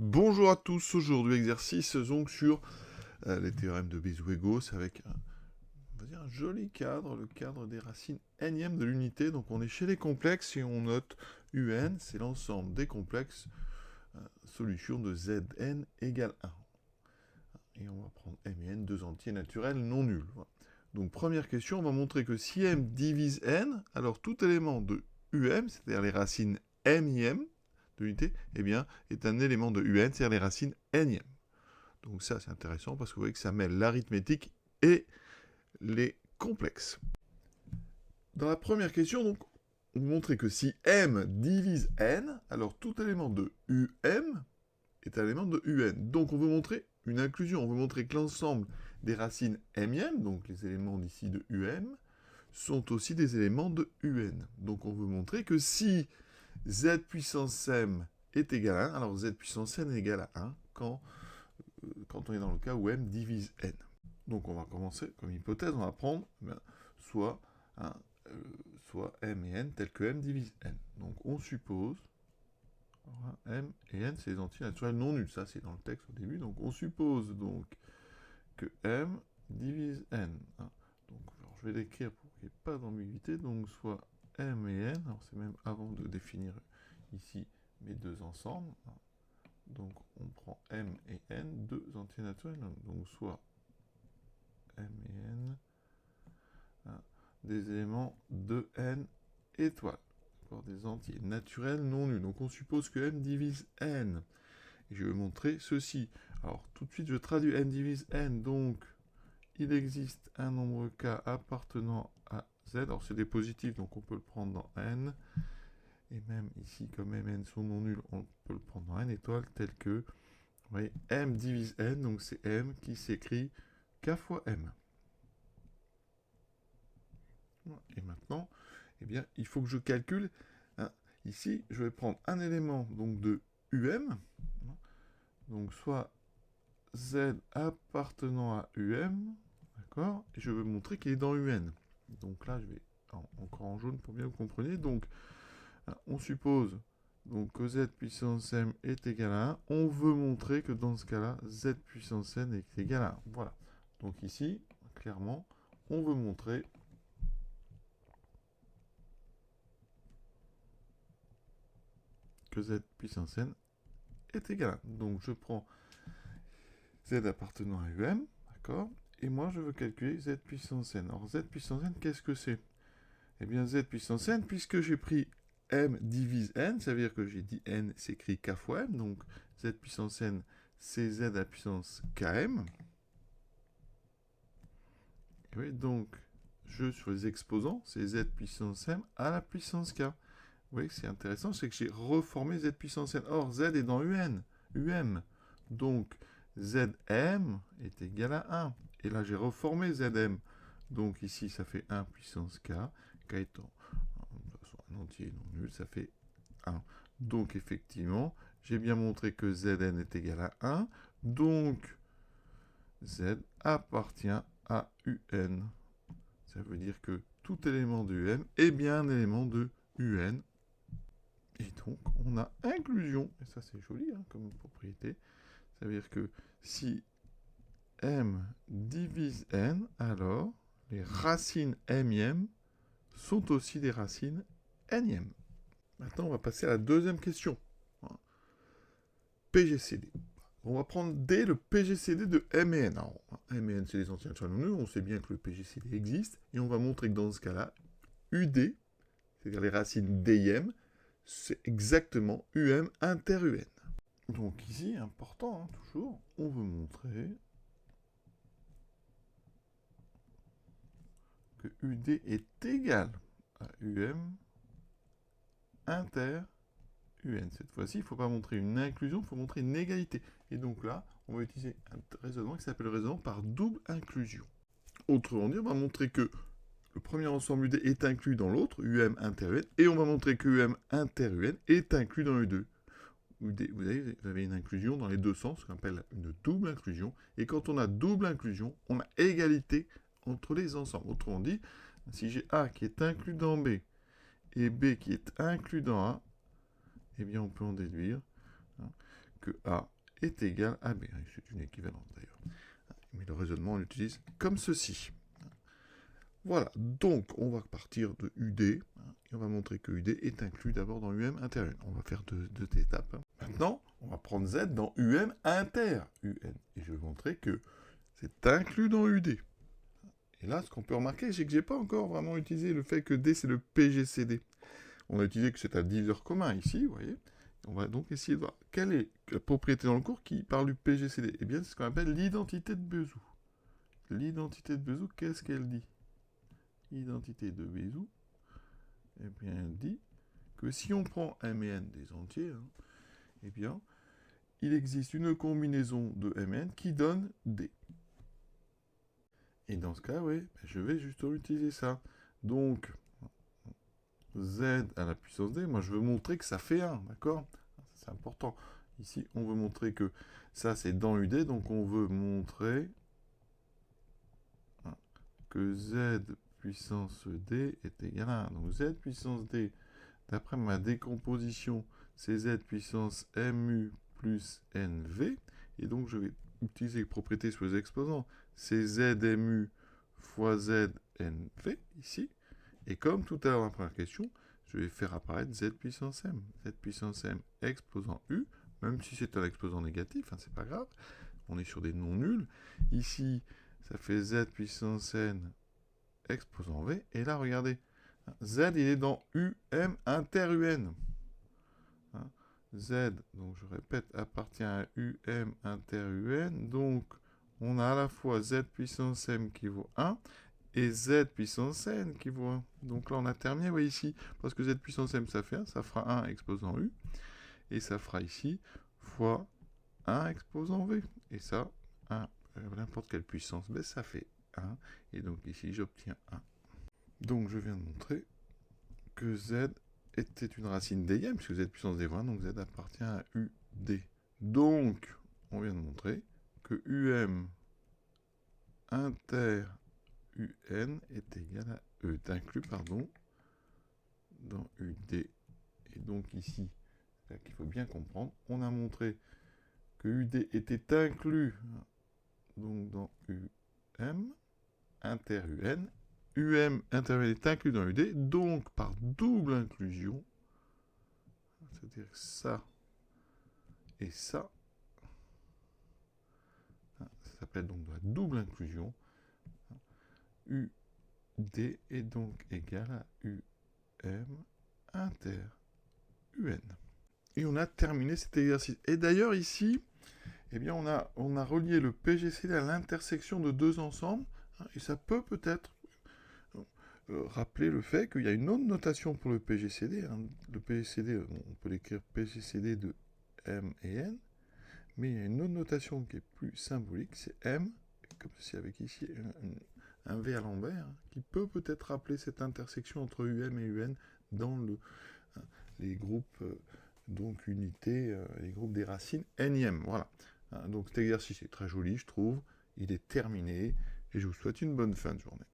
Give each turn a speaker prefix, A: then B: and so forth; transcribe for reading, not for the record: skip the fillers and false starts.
A: Bonjour à tous, aujourd'hui exercice donc sur les théorèmes de Bézout-Gauss avec on va dire un joli cadre, le cadre des racines n de l'unité. Donc on est chez les complexes et on note un, c'est l'ensemble des complexes, solution de Zn égale 1. Et on va prendre m et n, deux entiers naturels non nuls. Voilà. Donc première question, on va montrer que si m divise n, alors tout élément de c'est-à-dire les racines m de l'unité, eh bien, est un élément de un, c'est-à-dire les racines n. Donc ça, c'est intéressant parce que vous voyez que ça mêle l'arithmétique et les complexes. Dans la première question, donc, on va montrer que si m divise n, alors tout élément de um est un élément de un. Donc on veut montrer une inclusion. On veut montrer que l'ensemble des racines m, donc les éléments d'ici de sont aussi des éléments de un. Donc on veut montrer que si z puissance m est égal à 1, alors z puissance n est égal à 1 quand on est dans le cas où m divise n. Donc on va commencer comme hypothèse, on va prendre soit m et n tel que m divise n. Donc on suppose, m et n c'est les entiers naturels non nuls, ça c'est dans le texte au début, donc on suppose donc que m divise n. Donc alors, je vais l'écrire pour qu'il n'y ait pas d'ambiguïté, donc soit m et n, alors c'est même avant de définir ici mes deux ensembles, donc on prend m et n, deux entiers naturels, donc soit m et n, des éléments de n étoiles, des entiers naturels non nuls. Donc on suppose que m divise n. Et je vais montrer ceci. Alors tout de suite je traduis m divise n, donc il existe un nombre k appartenant à z. Alors c'est des positifs, donc on peut le prendre dans n. Et même ici, comme m et n sont non nuls, on peut le prendre dans n étoile, tel que, vous voyez, m divise n, donc c'est m qui s'écrit k fois m. Et maintenant, eh bien, il faut que je calcule. Ici, je vais prendre un élément donc de donc soit z appartenant à d'accord, et je veux montrer qu'il est dans Donc là, je vais encore en jaune pour bien vous compreniez. Donc, on suppose donc que z puissance m est égal à 1. On veut montrer que dans ce cas-là, z puissance n est égal à 1. Voilà. Donc ici, clairement, on veut montrer que z puissance n est égal à 1. Donc je prends z appartenant à d'accord, et moi je veux calculer z puissance n. Alors z puissance n, qu'est-ce que c'est? Eh bien z puissance n, puisque j'ai pris m divise n, ça veut dire que j'ai dit n s'écrit k fois m, donc z puissance n, c'est z à la puissance km. Et oui, donc je sur les exposants, c'est z puissance m à la puissance k. Vous voyez que c'est intéressant, c'est que j'ai reformé z puissance n. Or, z est dans um. Donc, zm est égal à 1. Et là, j'ai reformé zm. Donc, ici, ça fait 1 puissance k. K étant un entier non nul, ça fait 1. Donc, effectivement, j'ai bien montré que zn est égal à 1. Donc, z appartient à un. Ça veut dire que tout élément de um est bien un élément de un. Et donc, on a inclusion, et ça c'est joli comme propriété, ça veut dire que si m divise n, alors les racines m sont aussi des racines n. Maintenant, on va passer à la deuxième question. PGCD. On va prendre dès le PGCD de m et n. Alors, m et n, c'est les entiers naturels non nuls, on sait bien que le PGCD existe, et on va montrer que dans ce cas-là, UD, c'est-à-dire les racines d'im, c'est exactement inter un. Donc ici, important, toujours, on veut montrer que UD est égal à inter un. Cette fois-ci, il ne faut pas montrer une inclusion, il faut montrer une égalité. Et donc là, on va utiliser un raisonnement qui s'appelle le raisonnement par double inclusion. Autrement dit, on va montrer que le premier ensemble UD est inclus dans l'autre, inter un, et on va montrer que inter un est inclus dans U2. Vous avez une inclusion dans les deux sens, ce qu'on appelle une double inclusion. Et quand on a double inclusion, on a égalité entre les ensembles. Autrement dit, si j'ai A qui est inclus dans B et B qui est inclus dans A, eh bien on peut en déduire que A est égal à B. C'est une équivalence d'ailleurs. Mais le raisonnement, on l'utilise comme ceci. Voilà, donc on va partir de UD, et on va montrer que UD est inclus d'abord dans UM inter-UN. On va faire deux étapes. Maintenant, on va prendre Z dans UM inter-UN, et je vais montrer que c'est inclus dans UD. Et là, ce qu'on peut remarquer, c'est que j'ai pas encore vraiment utilisé le fait que D, c'est le PGCD. On a utilisé que c'est un diviseur commun ici, vous voyez. On va donc essayer de voir quelle est la propriété dans le cours qui parle du PGCD. Eh bien, c'est ce qu'on appelle l'identité de Bézout. L'identité de Bézout, qu'est-ce qu'elle dit? Identité de Bézout, eh bien, elle dit que si on prend M et N des entiers, eh bien, il existe une combinaison de M et N qui donne D. Et dans ce cas, oui, je vais justement utiliser ça. Donc, Z à la puissance D, moi je veux montrer que ça fait 1, d'accord? C'est important. Ici, on veut montrer que ça c'est dans UD, donc on veut montrer que Z puissance D est égal à 1. Donc Z puissance D, d'après ma décomposition, c'est Z puissance MU plus NV. Et donc je vais utiliser les propriétés sur les exposants. C'est ZMU fois ZNV ici. Et comme tout à l'heure dans la première question, je vais faire apparaître Z puissance M. Z puissance M exposant U, même si c'est un exposant négatif, c'est pas grave. On est sur des non nuls. Ici, ça fait Z puissance N exposant V. Et là, regardez, Z, il est dans UM inter-UN. Z, donc je répète, appartient à UM inter-UN. Donc, on a à la fois Z puissance M qui vaut 1 et Z puissance N qui vaut 1. Donc là, on a terminé, vous voyez ici, parce que Z puissance M, ça fait 1, ça fera 1 exposant U. Et ça fera ici fois 1 exposant V. Et ça, 1, n'importe quelle puissance B, ça fait 1. Et donc ici, j'obtiens 1. Donc je viens de montrer que Z était une racine dm, puisque Z puissance D vaut 1, donc Z appartient à UD. Donc, on vient de montrer que UM inter UN est égal à E, est inclus, pardon, dans UD. Et donc ici, c'est là qu'il faut bien comprendre, on a montré que UD était inclus donc dans UM inter-UN. UM inter-UN est inclus dans UD, donc par double inclusion, c'est-à-dire ça et ça, ça s'appelle donc de la double inclusion, UD est donc égal à UM inter-UN. Et on a terminé cet exercice. Et d'ailleurs ici, eh bien on a relié le PGCD à l'intersection de deux ensembles, et ça peut peut-être rappeler le fait qu'il y a une autre notation pour le PGCD. Le PGCD, on peut l'écrire PGCD de M et N, mais il y a une autre notation qui est plus symbolique, c'est M, comme ceci avec ici un V à l'envers, qui peut peut-être rappeler cette intersection entre UM et UN dans les groupes donc unités, les groupes des racines énièmes. Voilà. Donc cet exercice est très joli, je trouve. Il est terminé et je vous souhaite une bonne fin de journée.